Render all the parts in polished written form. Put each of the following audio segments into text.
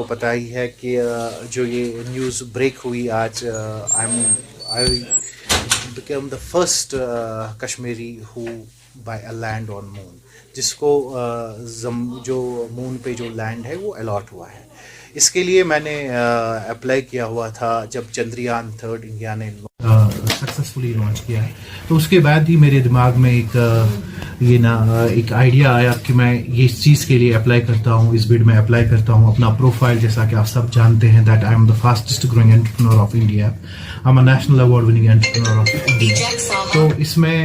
आपको पता ही है कि जो ये न्यूज़ ब्रेक हुई आज, I become the first Kashmiri who buy a land on moon, जिसको जो मून पे जो लैंड है वो अलॉट हुआ है। इसके लिए मैंने अप्लाई किया हुआ था जब चंद्रयान 3 इंडिया ने सक्सेसफुली लॉन्च किया है। तो उसके बाद ही मेरे दिमाग में एक आइडिया आया कि मैं ये इस चीज़ के लिए अप्लाई करता हूँ, इस बिड में अप्लाई करता हूँ। अपना प्रोफाइल, जैसा कि आप सब जानते हैं, that I am the fastest growing entrepreneur of India, I am a national award winning entrepreneur of India. तो इसमें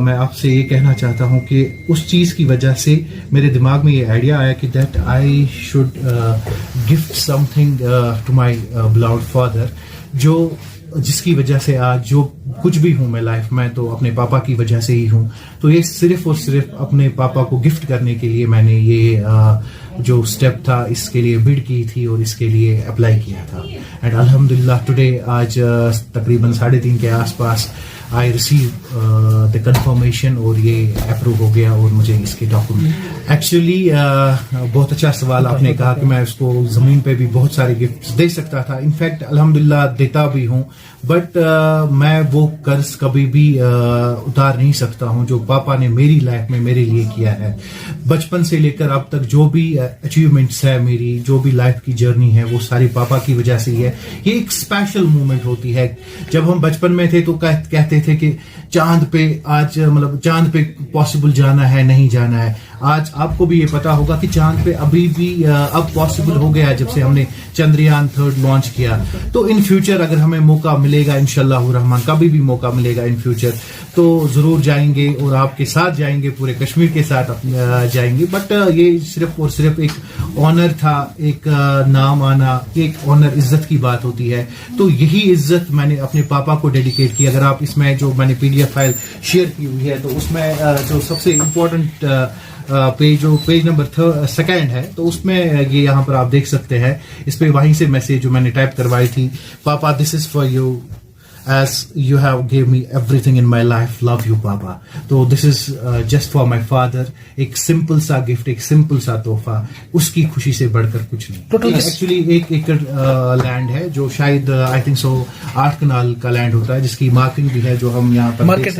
मैं आपसे ये कहना चाहता हूँ कि उस चीज़ की वजह से मेरे दिमाग में ये आइडिया आया कि that I should gift something to my beloved father, जिसकी वजह से आज जो कुछ भी हूँ मैं लाइफ में, तो अपने पापा की वजह से ही हूँ। तो ये सिर्फ और सिर्फ अपने पापा को गिफ्ट करने के लिए मैंने ये जो स्टेप था, इसके लिए बिड की थी और इसके लिए अप्लाई किया था। एंड अल्हम्दुलिल्लाह टुडे, आज तकरीबन 3:30 के आसपास आई रिसीव द कंफर्मेशन और ये अप्रूव हो गया और मुझे इसके डॉक्यूमेंट। एक्चुअली बहुत अच्छा सवाल आपने कहा कि मैं उसको ज़मीन पे भी बहुत सारे गिफ्ट्स दे सकता था। इनफैक्ट अल्हम्दुलिल्लाह देता भी हूँ, बट मैं वो कर्ज कभी भी उतार नहीं सकता हूँ जो पापा ने मेरी लाइफ में मेरे लिए किया है। बचपन से लेकर अब तक जो भी अचीवमेंट्स है, मेरी जो भी लाइफ की जर्नी है, वो सारी पापा की वजह से ही है। ये एक स्पेशल मोमेंट होती है। जब हम बचपन में थे तो कहते थे कि चांद पे आज, मतलब चांद पे पॉसिबल जाना है, नहीं जाना है। आज आपको भी ये पता होगा कि चांद पे अभी भी अब पॉसिबल हो गया जब से हमने चंद्रयान 3 लॉन्च किया। तो इन फ्यूचर अगर हमें मौका मिलेगा, इंशाल्लाह रहमान, कभी भी मौका मिलेगा इन फ्यूचर, तो जरूर जाएंगे और आपके साथ जाएंगे, पूरे कश्मीर के साथ जाएंगे। बट ये सिर्फ और सिर्फ एक ऑनर था, एक नाम आना, एक ऑनर, इज्जत की बात होती है। तो यही इज्जत मैंने अपने पापा को डेडिकेट की। अगर आप इसमें जो मैंने PDF फाइल शेयर की हुई है, तो उसमें जो सबसे इम्पोर्टेंट पेज नंबर 2 है, तो उसमें ये यहाँ पर आप देख सकते हैं, इस पे वहीं से मैसेज जो मैंने टाइप करवाई थी, पापा this is for you, as you have gave me everything in my life, love you papa। तो this is just for my father, एक सिंपल सा गिफ्ट, एक सिंपल सा तोहफा, उसकी खुशी से बढ़कर कुछ नहीं। एक्चुअली 1 एकड़ लैंड है, जो शायद आई थिंक सो 8 कनाल का लैंड होता है, जिसकी मार्किंग भी है, जो हम यहाँ पर मार्केट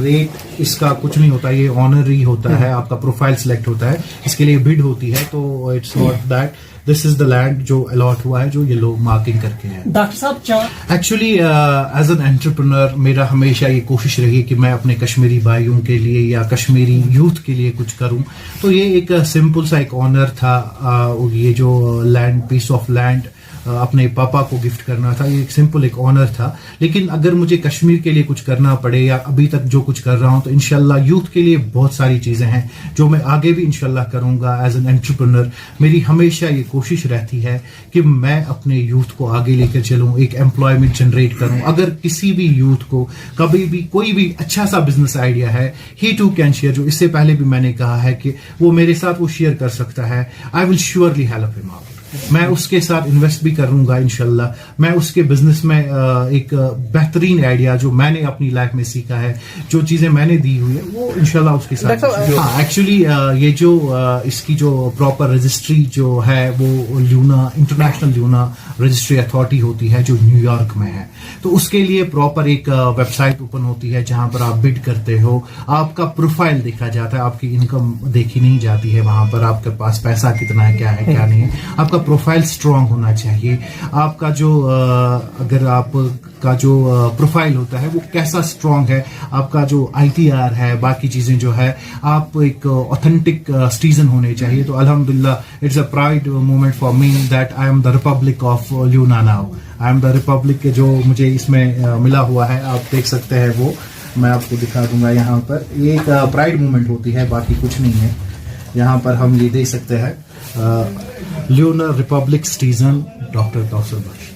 रेट इसका कुछ नहीं होता, ये ऑनरी होता है, आपका प्रोफाइल सिलेक्ट होता है, इसके लिए बिड होती है। तो it's not that, this is the land जो अलॉट हुआ है, जो ये लोग मार्किंग करके हैं। डॉक्टर साहब, एक्चुअली एज एन एंटरप्रेन्योर मेरा हमेशा ये कोशिश रही कि मैं अपने कश्मीरी भाइयों के लिए या कश्मीरी यूथ के लिए कुछ करूं। तो ये एक सिंपल सा एक ऑनर था, ये जो लैंड, पीस ऑफ लैंड अपने पापा को गिफ्ट करना था, ये एक सिंपल एक ऑनर था। लेकिन अगर मुझे कश्मीर के लिए कुछ करना पड़े, या अभी तक जो कुछ कर रहा हूं, तो इंशाल्लाह यूथ के लिए बहुत सारी चीजें हैं जो मैं आगे भी इंशाल्लाह करूंगा। एज एन एंटरप्रेन्योर मेरी हमेशा ये कोशिश रहती है कि मैं अपने यूथ को आगे लेकर चलूं, एक एम्प्लॉयमेंट जनरेट करूं। अगर किसी भी यूथ को कभी भी कोई भी अच्छा सा बिजनेस आइडिया है, ही टू कैन शेयर, जो इससे पहले भी मैंने कहा है कि वो मेरे साथ वो शेयर कर सकता है। I will surely help him out. मैं उसके साथ इन्वेस्ट भी करूंगा इंशाल्लाह। मैं उसके बिजनेस में एक बेहतरीन आइडिया जो मैंने अपनी लाइफ में सीखा है, जो चीजें मैंने दी हुई है, वो इंशाल्लाह उसके साथ। हाँ, एक्चुअली ये जो इसकी जो प्रॉपर रजिस्ट्री जो है, वो lunar, international lunar registry authority होती है, जो न्यूयॉर्क में है। तो उसके लिए प्रॉपर एक वेबसाइट ओपन होती है, जहां पर आप बिड करते हो, आपका प्रोफाइल देखा जाता है, आपकी इनकम देखी नहीं जाती है वहां पर, आपके पास पैसा कितना है, क्या नहीं है, आपका प्रोफाइल स्ट्रांग होना चाहिए। आपका जो अगर आपका जो प्रोफाइल होता है वो कैसा स्ट्रांग है, आपका जो ITR है, बाकी चीजें जो है, आप एक ऑथेंटिक सिटीजन होने चाहिए। तो अल्हम्दुलिल्लाह it's a pride moment for me that I am the Republic of lunar now. I am the Republic के जो मुझे इसमें मिला हुआ है, आप देख सकते हैं, वो मैं आपको दिखा दूंगा। यहाँ पर ये एक प्राइड मोमेंट होती है, बाकी कुछ नहीं है। यहाँ पर हम ये देख सकते हैं, Luna republic citizen doctor Kausar Bakhsh.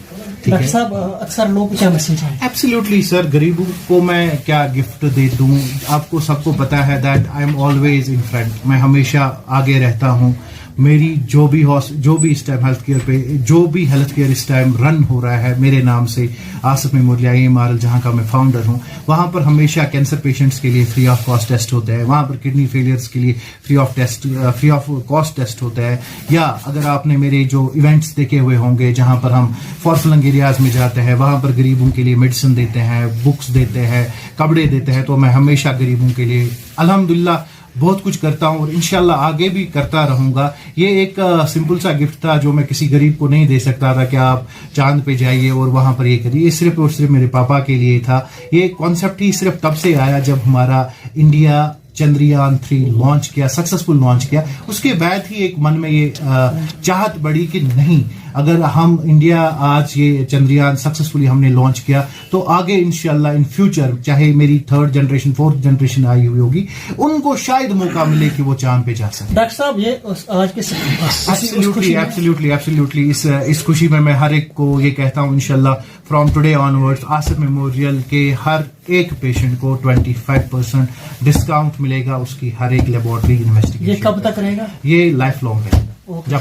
Doctor साहब, अक्सर लोग क्या मैसेज हैं? एब्सोल्युटली सर, गरीबों को मैं क्या गिफ्ट दे दूं? आपको सबको पता है that I am always in front, मैं हमेशा आगे रहता हूं। मेरी जो भी इस टाइम हेल्थ केयर पे जो भी हेल्थ केयर इस टाइम रन हो रहा है मेरे नाम से, आसिफ मेमोरियल IMRL जहां का मैं फाउंडर हूं, वहां पर हमेशा कैंसर पेशेंट्स के लिए फ्री ऑफ कॉस्ट टेस्ट होते हैं, वहां पर किडनी फेलियर्स के लिए फ्री ऑफ कॉस्ट टेस्ट होता है। या अगर आपने मेरे जो इवेंट्स देखे हुए होंगे जहां पर हम फॉर फ्लंग एरियाज में जाते हैं, वहां पर गरीबों के लिए मेडिसिन देते हैं, बुक्स देते हैं, कपड़े देते हैं, तो मैं हमेशा गरीबों के लिए अल्हम्दुलिल्लाह बहुत कुछ करता हूं और इंशाल्लाह आगे भी करता रहूंगा। ये एक सिंपल सा गिफ्ट था जो मैं किसी गरीब को नहीं दे सकता था कि आप चांद पे जाइए और वहां पर ये करिए, ये सिर्फ और सिर्फ मेरे पापा के लिए था। ये कॉन्सेप्ट ही सिर्फ तब से आया जब हमारा इंडिया चंद्रयान 3 लॉन्च किया, सक्सेसफुल लॉन्च किया। उसके बाद ही एक मन में ये चाहत बढ़ी कि नहीं, अगर हम इंडिया आज ये चंद्रयान सक्सेसफुली हमने लॉन्च किया तो आगे इंशाल्लाह इन फ्यूचर चाहे मेरी 3rd जनरेशन 4th जनरेशन आई हुई होगी, उनको शायद मौका मिले कि वो चांद पे जा सके। डॉक्टर साहब ये आज के एब्सोल्युटली इस खुशी में मैं हर एक को ये कहता हूँ इंशाल्लाह from today onwards Asif memorial के हर एक पेशेंट को 25% डिस्काउंट मिलेगा उसकी हर एक लेबोरेटरी इन्वेस्टिगेशन। ये कब तक रहेगा? ये लाइफ लॉन्ग है। जब